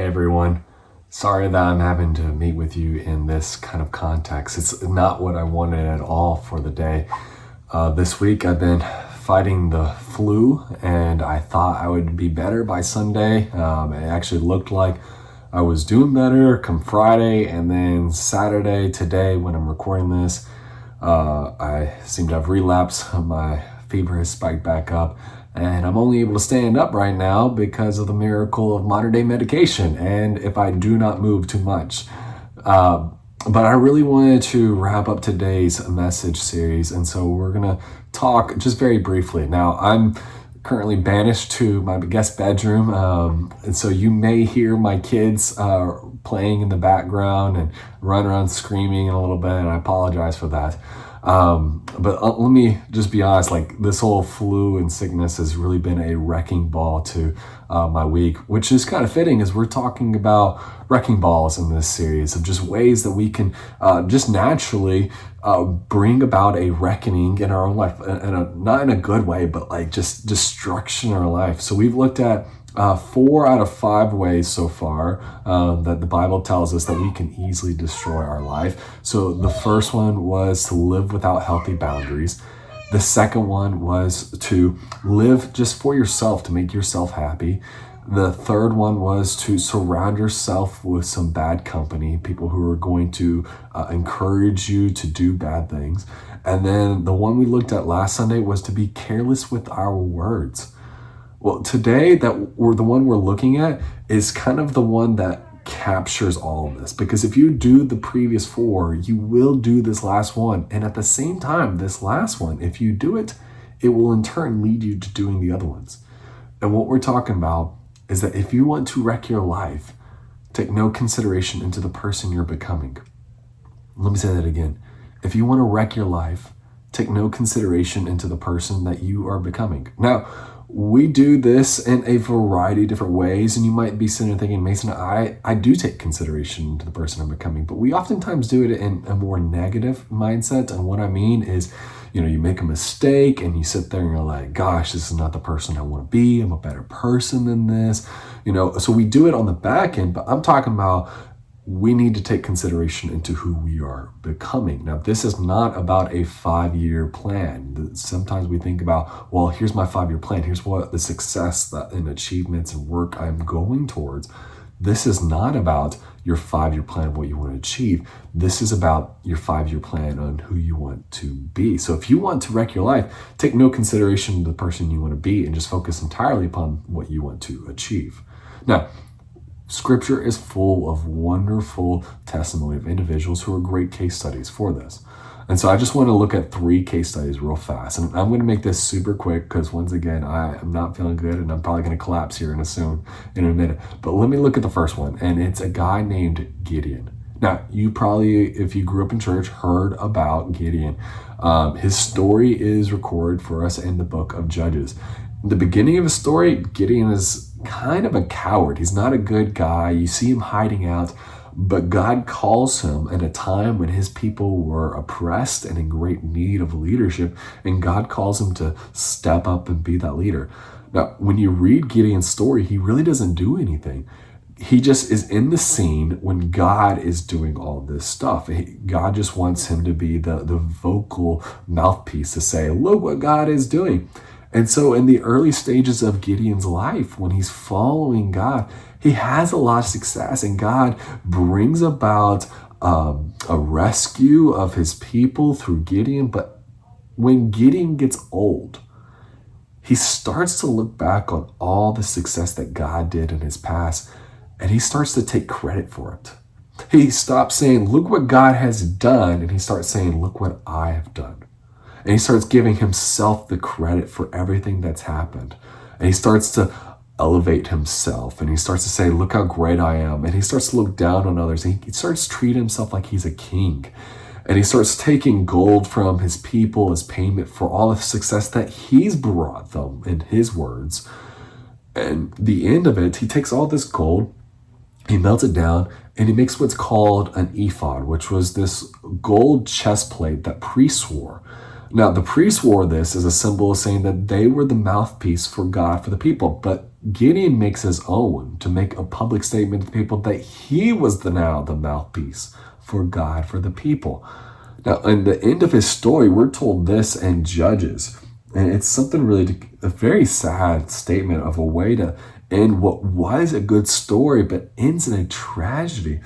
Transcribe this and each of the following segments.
Hey everyone, sorry that I'm having to meet with you in this kind of context. It's not what I wanted at all for the day. This week I've been fighting the flu and I thought I would be better by Sunday. It actually looked like I was doing better come Friday, and then Saturday, today when I'm recording this, I seem to have relapsed. My fever has spiked back up, and I'm only able to stand up right now because of the miracle of modern day medication and if I do not move too much. But I really wanted to wrap up today's message series, and so we're going to talk just very briefly. Now, I'm currently banished to my guest bedroom, and so you may hear my kids playing in the background and run around screaming a little bit, and I apologize for that. But let me just be honest, like this whole flu and sickness has really been a wrecking ball to my week, which is kind of fitting as we're talking about wrecking balls in this series of just ways that we can just naturally bring about a reckoning in our own life, not in a good way, but like just destruction in our life. So we've looked at 4 out of 5 ways so far that the Bible tells us that we can easily destroy our life. So the first one was to live without healthy boundaries. The second one was to live just for yourself, to make yourself happy. The third one was to surround yourself with some bad company, people who are going to encourage you to do bad things. And then the one we looked at last Sunday was to be careless with our words. Well, today the one we're looking at is kind of the one that captures all of this, because if you do the previous 4, you will do this last one. And at the same time, this last one, if you do it, it will in turn lead you to doing the other ones. And what we're talking about is that if you want to wreck your life, take no consideration into the person you're becoming. Let me say that again. If you want to wreck your life, take no consideration into the person that you are becoming. Now, we do this in a variety of different ways, and you might be sitting there thinking, Mason, I do take consideration into the person I'm becoming, but we oftentimes do it in a more negative mindset. And what I mean is, you make a mistake and you sit there and you're like, gosh, this is not the person I want to be. I'm a better person than this. So we do it on the back end, but I'm talking about we need to take consideration into who we are becoming. Now, this is not about a 5-year plan. Sometimes we think about, well, here's my 5-year plan. Here's what the success and achievements and work I'm going towards. This is not about your 5-year plan of what you want to achieve. This is about your 5-year plan on who you want to be. So if you want to wreck your life, take no consideration to the person you want to be and just focus entirely upon what you want to achieve. Now, Scripture is full of wonderful testimony of individuals who are great case studies for this. And so I just want to look at 3 case studies real fast. And I'm going to make this super quick because once again, I am not feeling good and I'm probably going to collapse here in a minute. But let me look at the first one. And it's a guy named Gideon. Now, you probably, if you grew up in church, heard about Gideon. His story is recorded for us in the book of Judges. In the beginning of his story, Gideon is kind of a coward. He's not a good guy. You see him hiding out, but God calls him at a time when his people were oppressed and in great need of leadership, and God calls him to step up and be that leader. Now, when you read Gideon's story, he really doesn't do anything. He just is in the scene when God is doing all this stuff. God just wants him to be the vocal mouthpiece to say, look what God is doing. And so in the early stages of Gideon's life, when he's following God, he has a lot of success, and God brings about a rescue of his people through Gideon. But when Gideon gets old, he starts to look back on all the success that God did in his past, and he starts to take credit for it. He stops saying, look what God has done, and he starts saying, look what I have done. And he starts giving himself the credit for everything that's happened. And he starts to elevate himself. And he starts to say, look how great I am. And he starts to look down on others. And he starts treating himself like he's a king. And he starts taking gold from his people as payment for all the success that he's brought them, in his words. And the end of it, he takes all this gold, he melts it down, and he makes what's called an ephod, which was this gold chest plate that priests wore. Now, the priests wore this as a symbol of saying that they were the mouthpiece for God, for the people, but Gideon makes his own to make a public statement to the people that he was now the mouthpiece for God, for the people. Now, in the end of his story, we're told this in Judges, and it's something really, a very sad statement of a way to end what was a good story, but ends in a tragedy.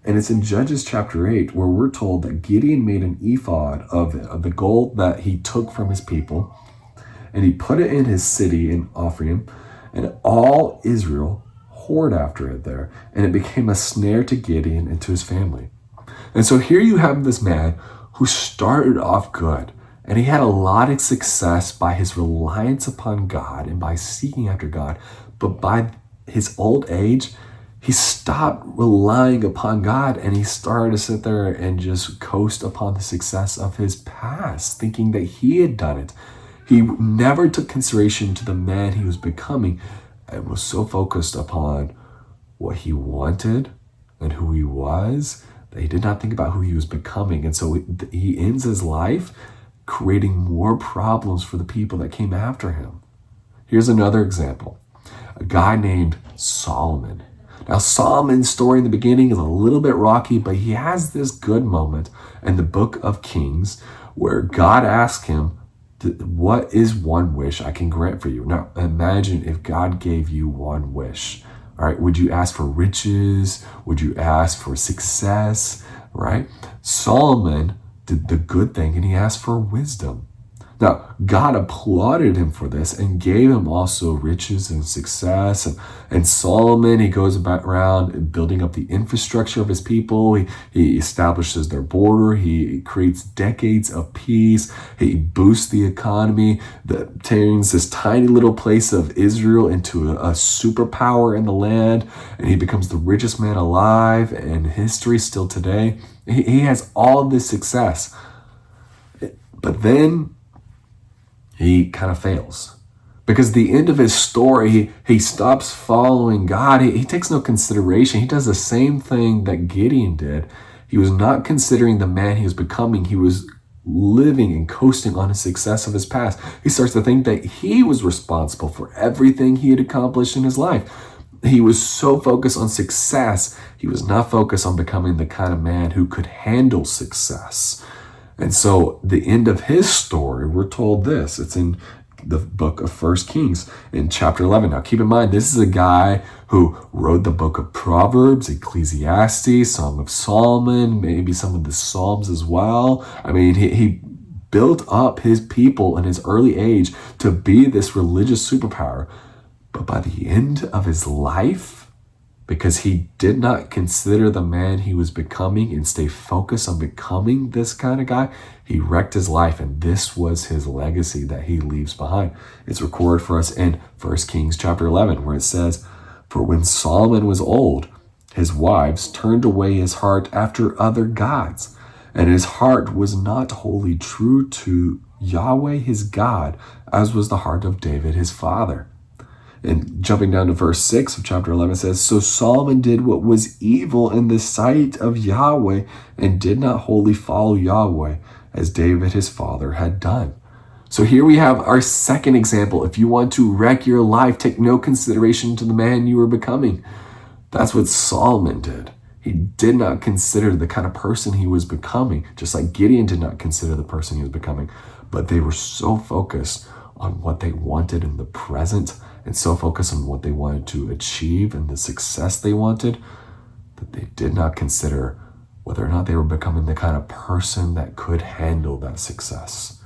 And it's in Judges chapter 8, where we're told that Gideon made an ephod of the gold that he took from his people, and he put it in his city in Ephraim, and all Israel whored after it there, and it became a snare to Gideon and to his family. And so here you have this man who started off good, and he had a lot of success by his reliance upon God and by seeking after God, but by his old age, he stopped relying upon God, and he started to sit there and just coast upon the success of his past, thinking that he had done it. He never took consideration to the man he was becoming and was so focused upon what he wanted and who he was that he did not think about who he was becoming. And so he ends his life creating more problems for the people that came after him. Here's another example. A guy named Solomon. Now, Solomon's story in the beginning is a little bit rocky, but he has this good moment in the book of Kings where God asks him, what is one wish I can grant for you? Now, imagine if God gave you one wish. All right, would you ask for riches? Would you ask for success? Right? Solomon did the good thing, and he asked for wisdom. Now, God applauded him for this and gave him also riches and success. And Solomon, he goes around building up the infrastructure of his people. He establishes their border. He creates decades of peace. He boosts the economy, that turns this tiny little place of Israel into a superpower in the land. And he becomes the richest man alive in history still today. He has all this success. But then he kind of fails, because the end of his story, he stops following God. He takes no consideration. He does the same thing that Gideon did. He was not considering the man he was becoming. He was living and coasting on the success of his past. He starts to think that he was responsible for everything he had accomplished in his life. He was so focused on success, he was not focused on becoming the kind of man who could handle success. And so the end of his story, we're told this. It's in the book of 1 Kings in chapter 11. Now, keep in mind, this is a guy who wrote the book of Proverbs, Ecclesiastes, Song of Solomon, maybe some of the Psalms as well. I mean, he built up his people in his early age to be this religious superpower. But by the end of his life, because he did not consider the man he was becoming and stay focused on becoming this kind of guy, he wrecked his life, and this was his legacy that he leaves behind. It's recorded for us in 1 Kings chapter 11, where it says, "For when Solomon was old, his wives turned away his heart after other gods, and his heart was not wholly true to Yahweh his God, as was the heart of David his father." And jumping down to verse 6 of chapter 11 says, "So Solomon did what was evil in the sight of Yahweh and did not wholly follow Yahweh as David his father had done." So here we have our second example. If you want to wreck your life, take no consideration to the man you were becoming. That's what Solomon did. He did not consider the kind of person he was becoming, just like Gideon did not consider the person he was becoming. But they were so focused on what they wanted in the present and so focused on what they wanted to achieve and the success they wanted that they did not consider whether or not they were becoming the kind of person that could handle that success.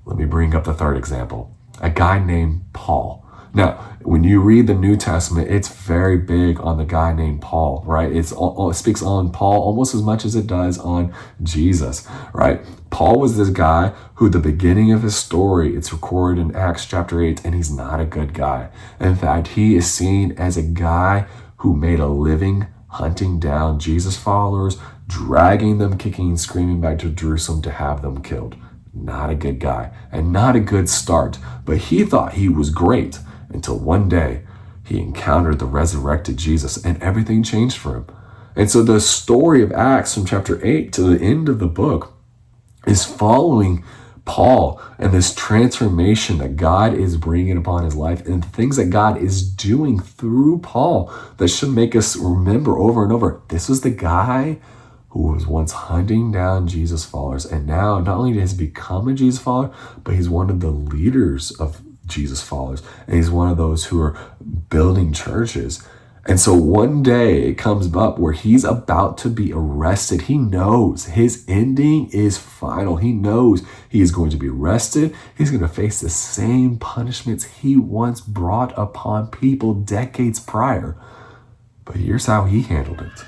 Let me bring up the third example, a guy named Paul. Now, when you read the New Testament, it's very big on the guy named Paul, right? It speaks on Paul almost as much as it does on Jesus, right? Paul was this guy who the beginning of his story, it's recorded in Acts chapter 8, and he's not a good guy. In fact, he is seen as a guy who made a living hunting down Jesus followers, dragging them, kicking and screaming back to Jerusalem to have them killed. Not a good guy and not a good start, but he thought he was great until one day he encountered the resurrected Jesus and everything changed for him. And so the story of Acts from chapter 8 to the end of the book is following Paul and this transformation that God is bringing upon his life and the things that God is doing through Paul that should make us remember over and over, this was the guy who was once hunting down Jesus followers. And now not only has he become a Jesus follower, but he's one of the leaders of Jesus followers. And he's one of those who are building churches. And so one day it comes up where he's about to be arrested. He knows his ending is final. He knows he is going to be arrested. He's going to face the same punishments he once brought upon people decades prior. But here's how he handled it.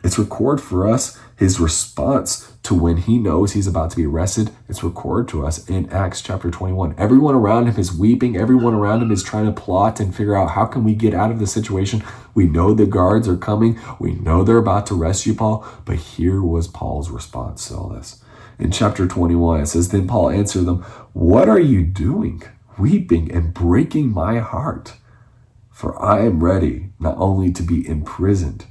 It's recorded for us, his response to when he knows he's about to be arrested. It's recorded to us in Acts chapter 21. Everyone around him is weeping. Everyone around him is trying to plot and figure out how can we get out of the situation. We know the guards are coming. We know they're about to arrest you, Paul. But here was Paul's response to all this. In chapter 21, it says, Then Paul answered them, What are you doing, weeping and breaking my heart? For I am ready not only to be imprisoned,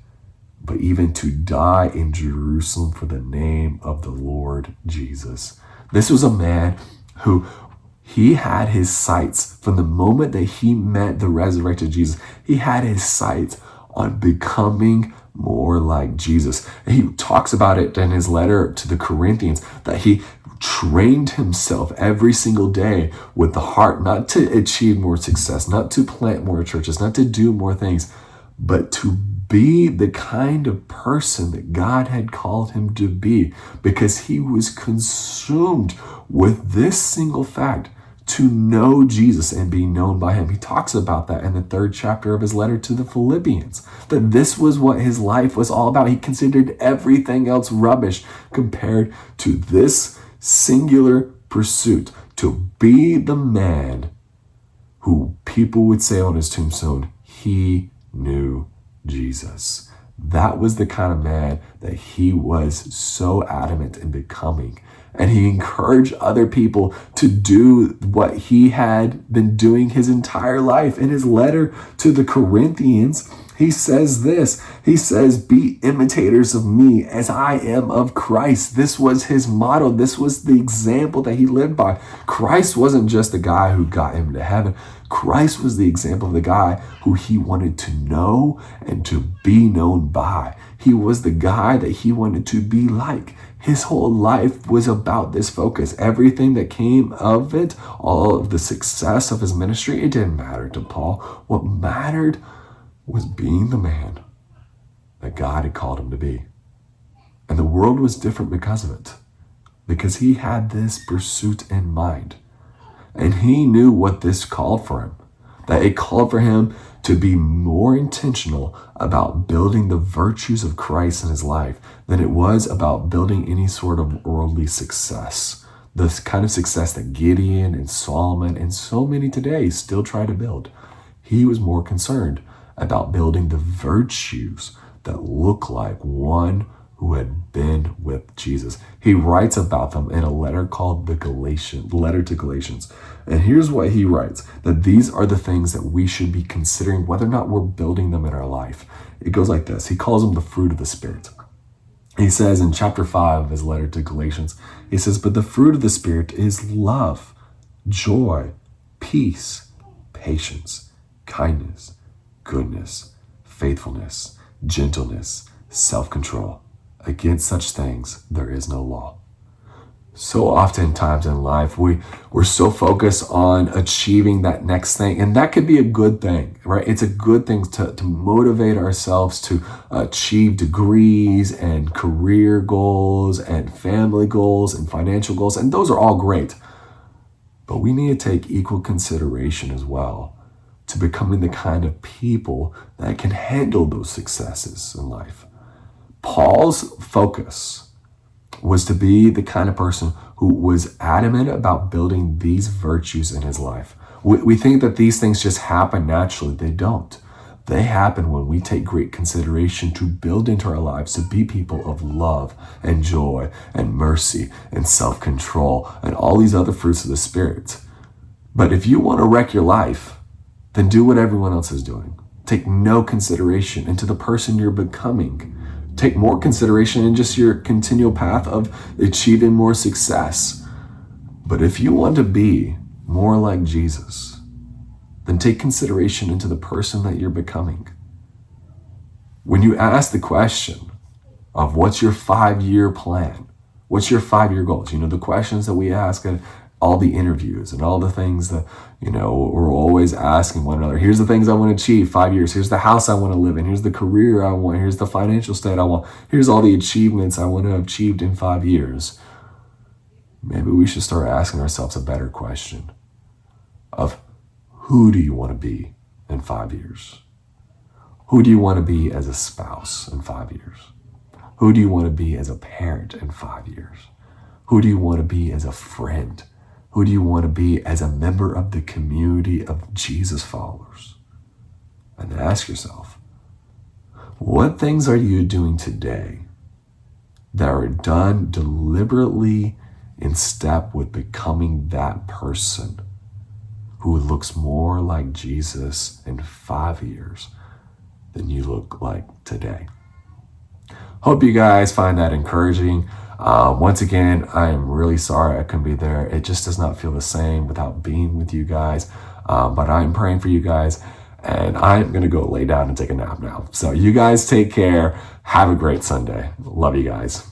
but even to die in Jerusalem for the name of the Lord Jesus. This was a man who he had his sights from the moment that he met the resurrected Jesus. He had his sights on becoming more like Jesus. He talks about it in his letter to the Corinthians that he trained himself every single day with the heart not to achieve more success, not to plant more churches, not to do more things, but to be the kind of person that God had called him to be, because he was consumed with this single fact, to know Jesus and be known by him. He talks about that in the 3rd chapter of his letter to the Philippians, that this was what his life was all about. He considered everything else rubbish compared to this singular pursuit, to be the man who people would say on his tombstone, he knew Jesus. That was the kind of man that he was so adamant in becoming. And he encouraged other people to do what he had been doing his entire life. In his letter to the Corinthians, he says this. He says, Be imitators of me as I am of Christ. This was his motto. This was the example that he lived by. Christ wasn't just the guy who got him to heaven. Christ was the example of the guy who he wanted to know and to be known by. He was the guy that he wanted to be like. His whole life was about this focus. Everything that came of it, all of the success of his ministry, it didn't matter to Paul. What mattered was being the man that God had called him to be. And the world was different because of it, because he had this pursuit in mind. And he knew what this called for him, that it called for him to be more intentional about building the virtues of Christ in his life than it was about building any sort of worldly success. The kind of success that Gideon and Solomon and so many today still try to build. He was more concerned about building the virtues that look like one who had been with Jesus. He writes about them in a letter called the letter to Galatians. And here's what he writes, that these are the things that we should be considering whether or not we're building them in our life. It goes like this. He calls them the fruit of the Spirit. He says in chapter 5 of his letter to Galatians, he says, But the fruit of the Spirit is love, joy, peace, patience, kindness, goodness, faithfulness, gentleness, self-control. Against such things, there is no law. So oftentimes in life, we're so focused on achieving that next thing. And that could be a good thing, right? It's a good thing to motivate ourselves to achieve degrees and career goals and family goals and financial goals. And those are all great. But we need to take equal consideration as well to becoming the kind of people that can handle those successes in life. Paul's focus was to be the kind of person who was adamant about building these virtues in his life. We think that these things just happen naturally. They don't. They happen when we take great consideration to build into our lives to be people of love and joy and mercy and self-control and all these other fruits of the Spirit. But if you want to wreck your life, then do what everyone else is doing. Take no consideration into the person you're becoming. Take more consideration in just your continual path of achieving more success. But if you want to be more like Jesus, then take consideration into the person that you're becoming. When you ask the question of what's your 5-year plan, what's your 5-year goals, the questions that we ask at all the interviews and all the things that, we're always asking one another. Here's the things I want to achieve 5 years. Here's the house I want to live in. Here's the career I want. Here's the financial state I want. Here's all the achievements I want to have achieved in 5 years. Maybe we should start asking ourselves a better question of who do you want to be in 5 years? Who do you want to be as a spouse in 5 years? Who do you want to be as a parent in 5 years? Who do you want to be as a friend? Who do you want to be as a member of the community of Jesus followers? And then ask yourself, what things are you doing today that are done deliberately in step with becoming that person who looks more like Jesus in 5 years than you look like today? Hope you guys find that encouraging. Once again, I am really sorry I couldn't be there. It just does not feel the same without being with you guys. But I'm praying for you guys, and I'm going to go lay down and take a nap now. So you guys take care. Have a great Sunday. Love you guys.